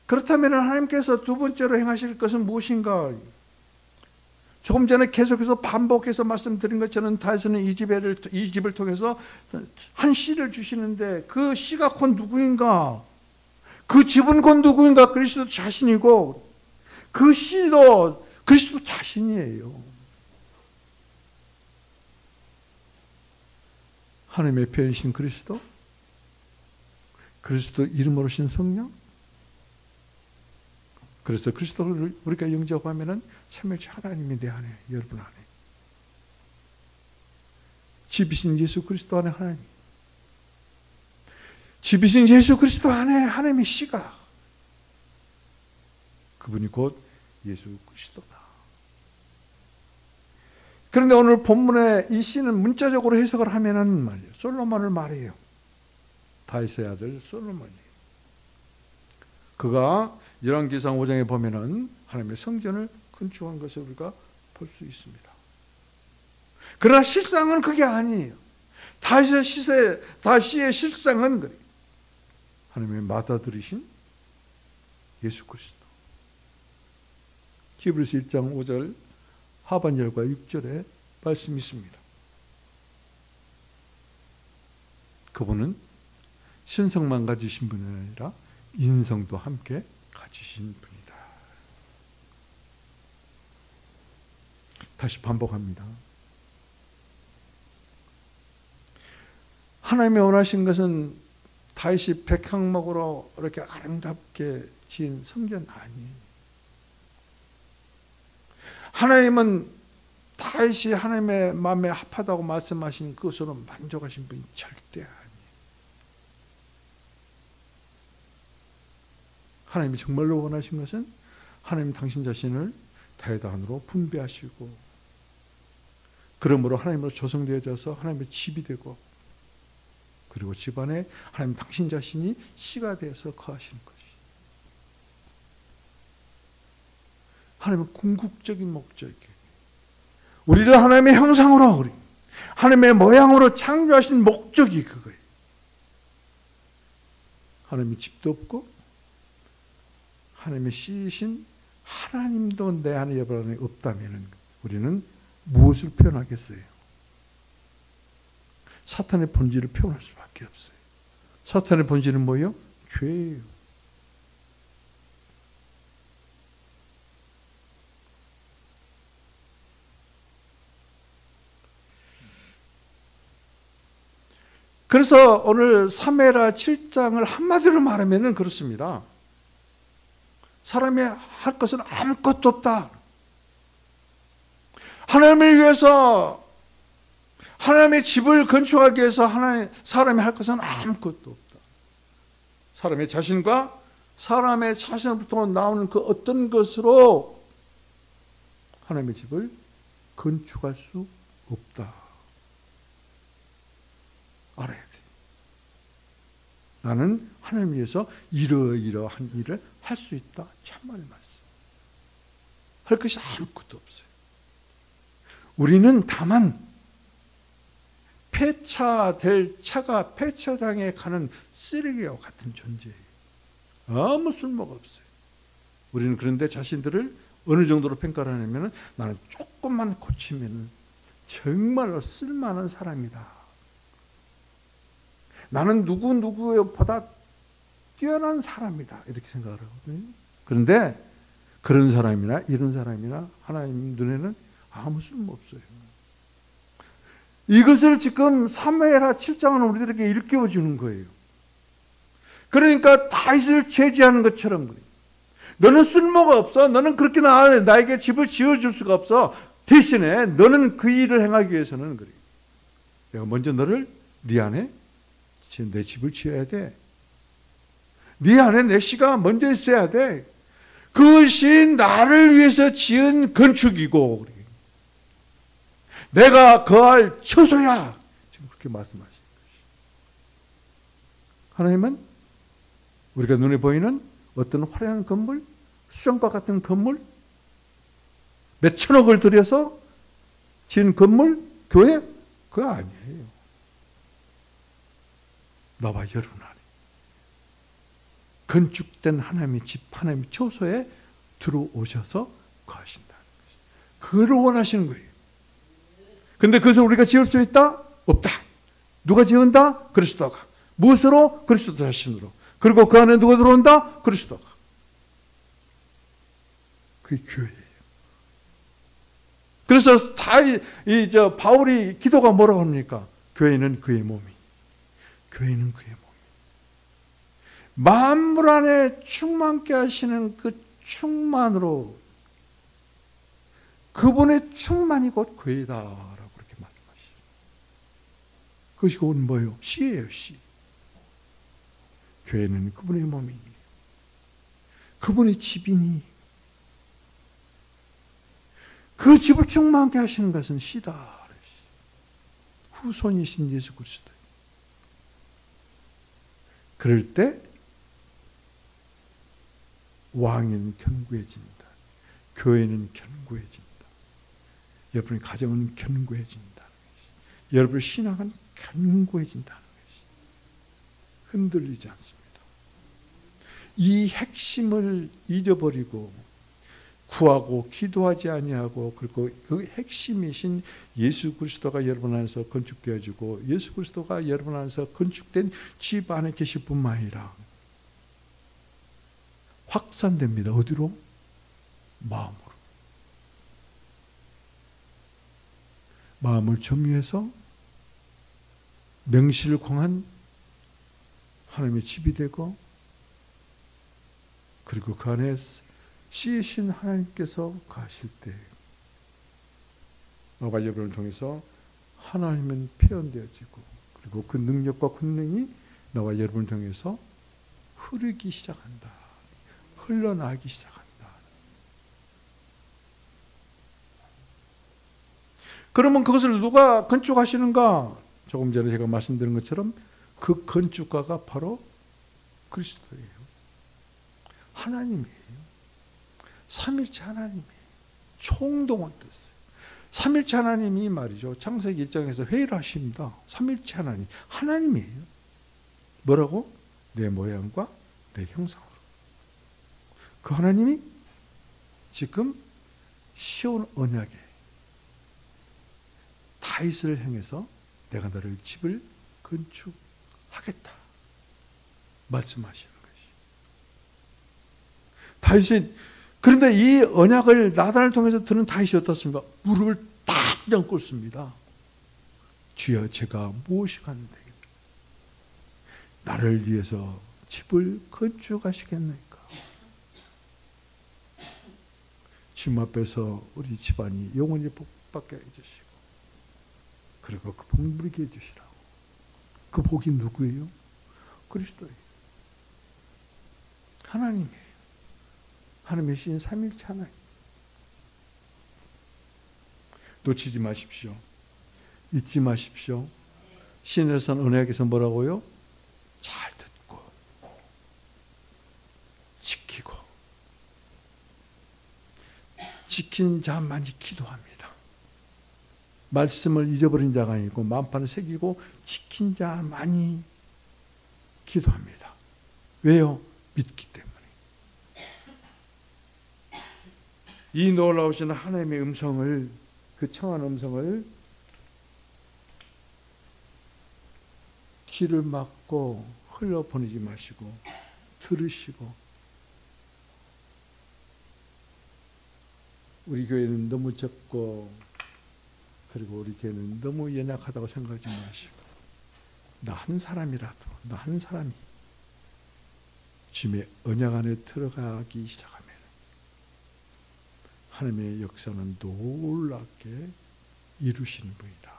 그렇다면 하나님께서 두 번째로 행하실 것은 무엇인가? 조금 전에 계속해서 반복해서 말씀드린 것처럼 다윗은 이 집을 통해서 한 씨를 주시는데 그 씨가 곧 누구인가? 그 집은 곧 누구인가? 그리스도 자신이고 그 씨도 그리스도 자신이에요. 하나님의 편이신 그리스도, 그리스도 이름으로 신 성령. 그래서 그리스도를 우리가 영접하면은 참여치 하나님이 내 안에, 여러분 안에, 집이신 예수 그리스도 안에 하나님, 집이신 예수 그리스도 안에 하나님의 씨가, 그분이 곧 예수 그리스도다. 그런데 오늘 본문에 이 씨는 문자적으로 해석을 하면은 말이에요. 솔로몬을 말해요. 다윗의 아들 솔로몬이. 그가 열왕기상 5장에 보면은 하나님의 성전을 건축한 것을 우리가 볼 수 있습니다. 그러나 실상은 그게 아니에요. 다윗의 실상은 그래요. 하나님의 맏아들이신 예수 그리스도. 히브리서 1장 5절 하반절과 6절에 말씀이 있습니다. 그분은 신성만 가지신 분이 아니라 인성도 함께 가지신 분이다. 다시 반복합니다. 하나님이 원하신 것은 다윗이 백향목으로 이렇게 아름답게 지은 성전 아니에요. 하나님은 다윗이 하나님의 마음에 합하다고 말씀하신 그것으로 만족하신 분이 절대 아니에요. 하나님이 정말로 원하신 것은 하나님 당신 자신을 다윗 안으로 분배하시고 그러므로 하나님으로 조성되어져서 하나님의 집이 되고 그리고 집안에 하나님 당신 자신이 씨가 되어서 거하시는 것이 하나님의 궁극적인 목적이에요. 우리를 하나님의 형상으로 하나님의 모양으로 창조하신 목적이 그거예요. 하나님이 집도 없고 하나님의 씨이신 하나님도 내 안에 여러분 안에 없다면 우리는 무엇을 표현하겠어요? 사탄의 본질을 표현할 수밖에 없어요. 사탄의 본질은 뭐예요? 죄예요. 그래서 오늘 사무엘하 7장을 한마디로 말하면 그렇습니다. 사람이 할 것은 아무것도 없다. 하나님을 위해서 하나님의 집을 건축하기 위해서 사람이 할 것은 아무것도 없다. 사람의 자신과 사람의 자신으로부터 나오는 그 어떤 것으로 하나님의 집을 건축할 수 없다. 알아야 돼. 나는 하나님을 위해서 이러이러한 일을 할 수 있다. 참말의 말씀. 할 것이 아무것도 없어요. 우리는 다만 폐차될 차가 폐차장에 가는 쓰레기와 같은 존재예요. 아무 쓸모가 없어요. 우리는 그런데 자신들을 어느 정도로 평가를 하냐면 나는 조금만 고치면 정말로 쓸만한 사람이다. 나는 누구보다 뛰어난 사람이다. 이렇게 생각을 하거든요. 그런데 그런 사람이나 이런 사람이나 하나님 눈에는 아무 쓸모 없어요. 이것을 지금 사무엘하 7장은 우리들에게 일깨워 주는 거예요. 그러니까 다윗을 제지하는 것처럼 그래요. 너는 쓸모가 없어. 너는 그렇게 나에게 집을 지어줄 수가 없어. 대신에 너는 그 일을 행하기 위해서는 그래요. 내가 먼저 너를 네 안에 내 집을 지어야 돼. 네 안에 내 씨가 먼저 있어야 돼. 그것이 나를 위해서 지은 건축이고 그래요. 내가 거할 처소야. 지금 그렇게 말씀하시는 것이죠. 하나님은 우리가 눈에 보이는 어떤 화려한 건물, 수정과 같은 건물, 몇 천억을 들여서 지은 건물, 교회? 그거 아니에요. 나와 여러분 안에 건축된 하나님의 집, 하나님의 처소에 들어오셔서 거하신다는 것이죠. 그걸 원하시는 거예요. 근데 그것을 우리가 지을 수 있다? 없다. 누가 지은다? 그리스도가. 무엇으로? 그리스도 자신으로. 그리고 그 안에 누가 들어온다? 그리스도가. 그게 교회예요. 그래서 바울이 기도가 뭐라고 합니까? 교회는 그의 몸이. 교회는 그의 몸이. 만물 안에 충만케 하시는 그 충만으로 그분의 충만이 곧 교회다. 그것이 곧 뭐예요? 씨예요, 씨. 교회는 그분의 몸이니, 그분의 집이니, 그 집을 충만케 하시는 것은 씨다. 후손이신 예수 그리스도. 그럴 때 왕은 견고해진다. 교회는 견고해진다. 여러분의 가정은 견고해진다. 여러분의 신앙은 견고해진다는 것이 흔들리지 않습니다. 이 핵심을 잊어버리고 구하고 기도하지 아니하고 그리고 그 핵심이신 예수 그리스도가 여러분 안에서 건축되어지고 예수 그리스도가 여러분 안에서 건축된 집 안에 계실 뿐만 아니라 확산됩니다. 어디로? 마음으로. 마음을 점유해서 명실공한 하나님의 집이 되고 그리고 그 안에 씨이신 하나님께서 가실 때 나와 여러분을 통해서 하나님은 표현되어지고 그리고 그 능력과 권능이 나와 여러분을 통해서 흐르기 시작한다. 흘러나가기 시작한다. 그러면 그것을 누가 건축하시는가? 조금 전에 제가 말씀드린 것처럼 그 건축가가 바로 그리스도예요. 하나님이에요. 삼일체 하나님이에요. 총동원 됐어요. 삼일체 하나님이 말이죠. 창세기 1장에서 회의를 하십니다. 삼일체 하나님. 하나님이에요. 뭐라고? 내 모양과 내 형상으로. 그 하나님이 지금 시온 언약에 다윗을 향해서 내가 너를 집을 건축하겠다 말씀하시는 것이. 다윗이, 그런데 이 언약을 나단을 통해서 들은 다윗이 어떻습니까? 무릎을 딱 그냥 꿇습니다. 주여, 제가 무엇이 가능되겠나? 나를 위해서 집을 건축하시겠나이까? 주님 앞에서 우리 집안이 영원히 복받게 해주시고, 그리고 그 복 누리게 해주시라고. 그 복이 누구예요? 그리스도예요. 하나님이에요. 하나님의 신 삼일체 하나님. 놓치지 마십시오. 잊지 마십시오. 신에서 언약에서 뭐라고요? 잘 듣고 지키고, 지킨 자만이 기도합니다. 말씀을 잊어버린 자가 아니고 만판을 새기고 지킨 자만이 기도합니다. 왜요? 믿기 때문에. 이 놀라우신 하나님의 음성을, 그 청한 음성을 귀를 막고 흘러보내지 마시고 들으시고, 우리 교회는 너무 적고 그리고 우리 교회는 너무 연약하다고 생각하지 마시고, 나 한 사람이라도, 나 한 사람이 주님의 언약 안에 들어가기 시작하면 하나님의 역사는 놀랍게 이루시는 분이다.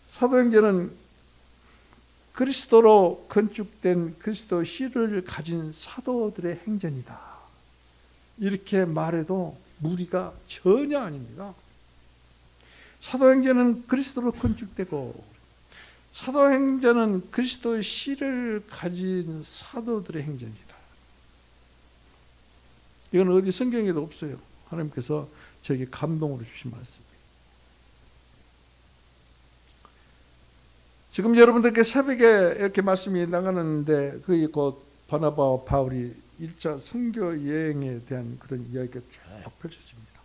사도행전은 그리스도로 건축된 그리스도 씨를 가진 사도들의 행전이다. 이렇게 말해도 무리가 전혀 아닙니다. 사도행전은 그리스도로 건축되고, 사도행전은 그리스도의 씨를 가진 사도들의 행전이다. 이건 어디 성경에도 없어요. 하나님께서 저에게 감동으로 주신 말씀이에요. 지금 여러분들께 새벽에 이렇게 말씀이 나가는데, 그게 곧 바나바와 바울이 1차 선교 여행에 대한 그런 이야기가 쭉 펼쳐집니다.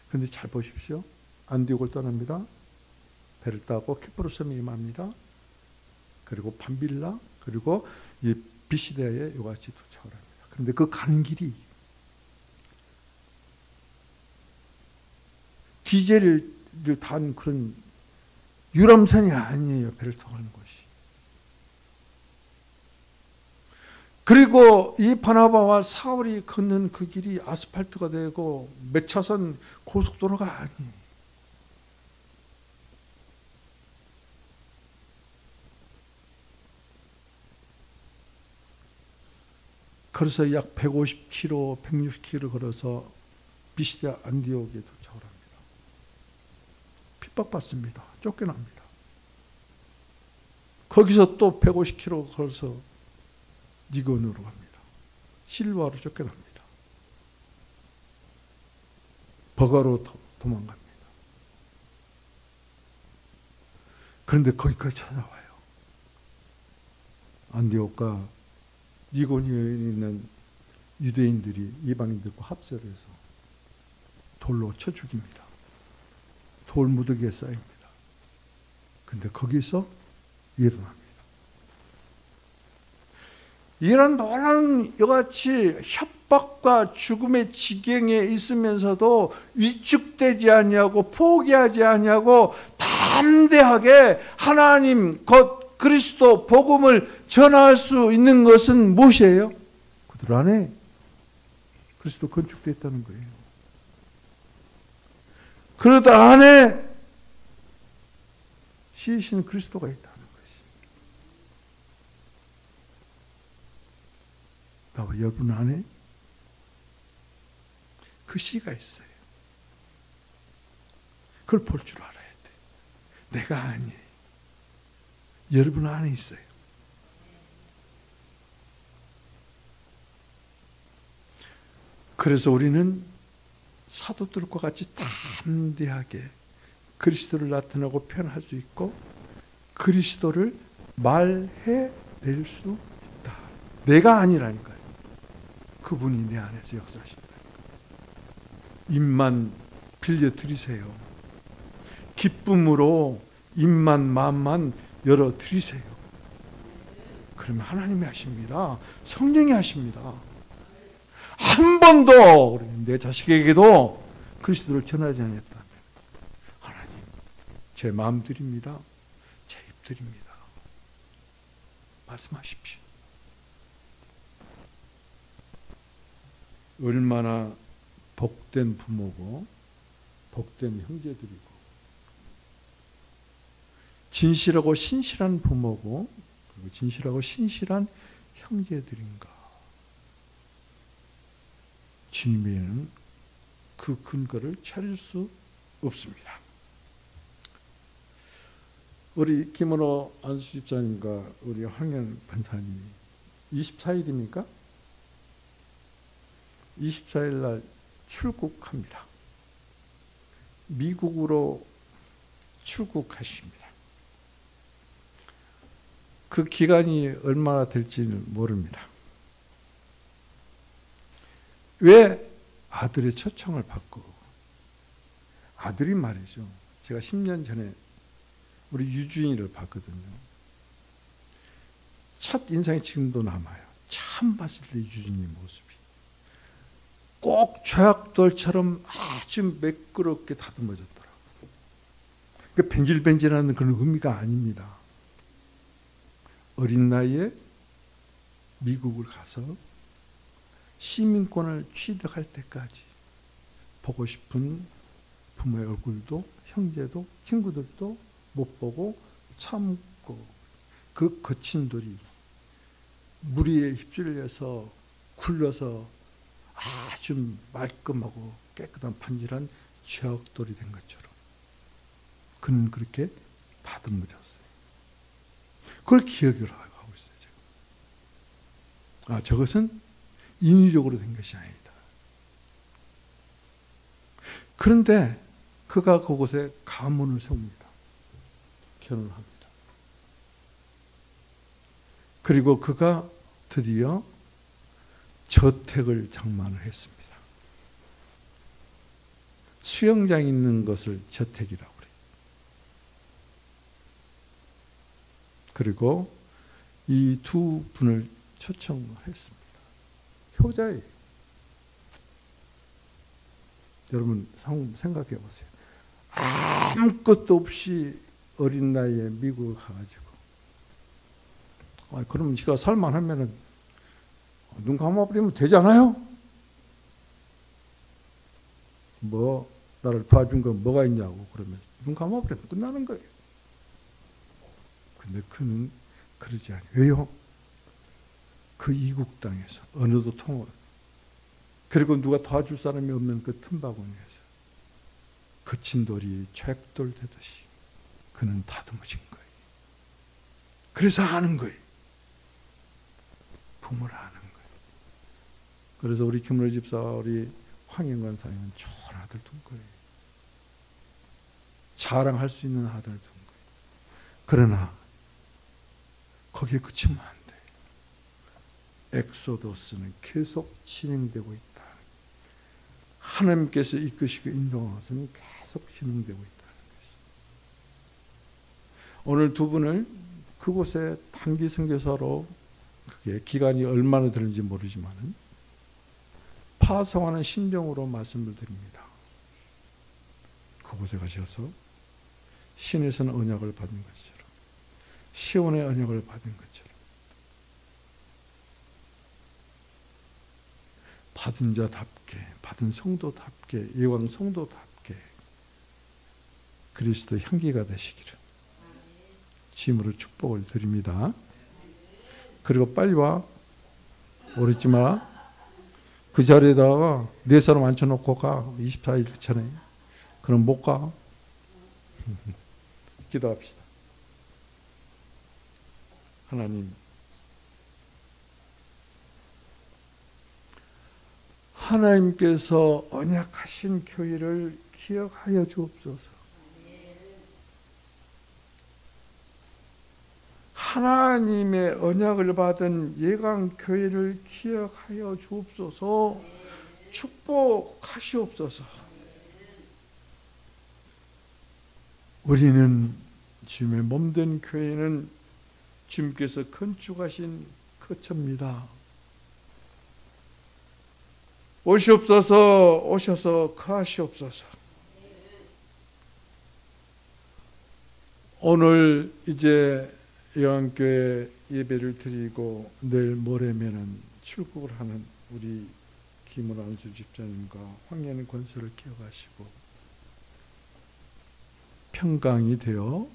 그런데 잘 보십시오. 안디옥을 떠납니다. 배를 타고 키프로섬에 임합니다. 그리고 밤빌라, 그리고 이 비시대에 요같이 도착을 합니다. 그런데 그 가는 길이 디젤을 단 그런 유람선이 아니에요. 배를 타고 가는 곳이. 그리고 이 바나바와 사울이 걷는 그 길이 아스팔트가 되고 몇 차선 고속도로가 아니에요. 그래서 약 150km, 160km 걸어서 비시디아 안디옥에 도착을 합니다. 핍박받습니다. 쫓겨납니다. 거기서 또 150km 걸어서 니건으로 갑니다. 실바로 쫓겨납니다. 버가로 도망갑니다. 그런데 거기까지 찾아와요. 안디옥과 니곤에 있는 유대인들이 이방인들과 합세를 해서 돌로 쳐 죽입니다. 돌 무더기에 쌓입니다. 근데 거기서 일어납니다. 이런 놀라운 이같이 협박과 죽음의 지경에 있으면서도 위축되지 아니하고 포기하지 아니하고 담대하게 하나님 곧 그리스도 복음을 전할 수 있는 것은 무엇이에요? 그들 안에 그리스도 건축되어 있다는 거예요. 그들 안에 씨이신 그리스도가 있다는 것이. 나와 여러분 안에 그 씨가 있어요. 그걸 볼 줄 알아야 돼. 내가 아니에요. 여러분 안에 있어요. 그래서 우리는 사도들과 같이 담대하게 그리스도를 나타내고 표현할 수 있고 그리스도를 말해 낼 수 있다. 내가 아니라니까요. 그분이 내 안에서 역사하신다. 입만 빌려드리세요. 기쁨으로 입만 마음만 열어드리세요. 그러면 하나님이 하십니다. 성령이 하십니다. 한 번도 내 자식에게도 그리스도를 전하지 않았다면 하나님, 제 마음 드립니다. 제 입 드립니다. 말씀하십시오. 얼마나 복된 부모고 복된 형제들이고 진실하고 신실한 부모고 그리고 진실하고 신실한 형제들인가. 주님에는 그 근거를 찾을 수 없습니다. 우리 김원호 안수 집사님과 우리 황현 판사님이 24일입니까? 24일 날 출국합니다. 미국으로 출국하십니다. 그 기간이 얼마나 될지는 모릅니다. 왜? 아들의 초청을 받고, 아들이 말이죠. 제가 10년 전에 우리 유주인을 봤거든요. 첫 인상이 지금도 남아요. 처음 봤을 때 유주인의 모습이. 꼭 조약돌처럼 아주 매끄럽게 다듬어졌더라고요. 그 벤질벤질하는 그런 의미가 아닙니다. 어린 나이에 미국을 가서 시민권을 취득할 때까지 보고 싶은 부모의 얼굴도 형제도 친구들도 못 보고 참고 그 거친 돌이 물 위에 휩쓸려서 굴러서 아주 말끔하고 깨끗한 반질한 조약돌이 된 것처럼 그는 그렇게 다듬어졌어요. 그걸 기억을 하고 있어요. 제가. 저것은 인위적으로 된 것이 아니다. 그런데 그가 그곳에 가문을 세웁니다. 결혼을 합니다. 그리고 그가 드디어 저택을 장만을 했습니다. 수영장 있는 것을 저택이라고 그래요. 그리고 이 두 분을 초청했습니다. 효자예요. 여러분 생각해 보세요. 아무것도 없이 어린 나이에 미국을 가가지고 그러면 지가 살만하면은 눈 감아버리면 되잖아요. 뭐 나를 도와준 건 뭐가 있냐고 그러면 눈 감아버리면 끝나는 거예요. 근데 그는 그러지 않아요. 왜요? 그 이국 땅에서 언어도 통하고 그리고 누가 도와줄 사람이 없는 그 틈바구니에서 거친 돌이 촤돌 되듯이 그는 다듬어진 거예요. 그래서 아는 거예요. 부모를 아는 거예요. 그래서 우리 김은호 집사와 우리 황영관 사님은 좋은 아들 둔 거예요. 자랑할 수 있는 아들 둔 거예요. 그러나 거기에 그치면 안 돼요. 엑소더스는 계속 진행되고 있다. 하나님께서 이끄시고 인도하는 것은 계속 진행되고 있다는 것이죠. 오늘 두 분을 그곳에 단기 선교사로 그게 기간이 얼마나 되는지 모르지만 파송하는 심정으로 말씀을 드립니다. 그곳에 가셔서 신에서는 언약을 받은 것처럼 시온의 언약을 받은 것처럼 받은 자답게 받은 성도답게 예왕 성도답게 그리스도 향기가 되시기를 주님으로 축복을 드립니다. 그리고 빨리 와. 오르지 마. 그 자리에다가 네 사람 앉혀놓고 가. 24일 전에. 그럼 못 가. 기도합시다. 하나님, 하나님께서 언약하신 교회를 기억하여 주옵소서. 하나님의 언약을 받은 예강교회를 기억하여 주옵소서. 축복하시옵소서. 우리는 주님의 몸된 교회는 주님께서 건축하신 거처입니다. 오시옵소서. 오셔서 거하시옵소서. 오늘 이제 예강교회 예배를 드리고 내일 모레면은 출국을 하는 우리 김은환 집사님과 황예는 권사를 기억하시고 평강이 되어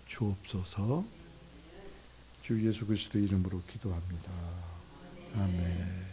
주옵소서. 주 예수 그리스도 이름으로 기도합니다. 아멘.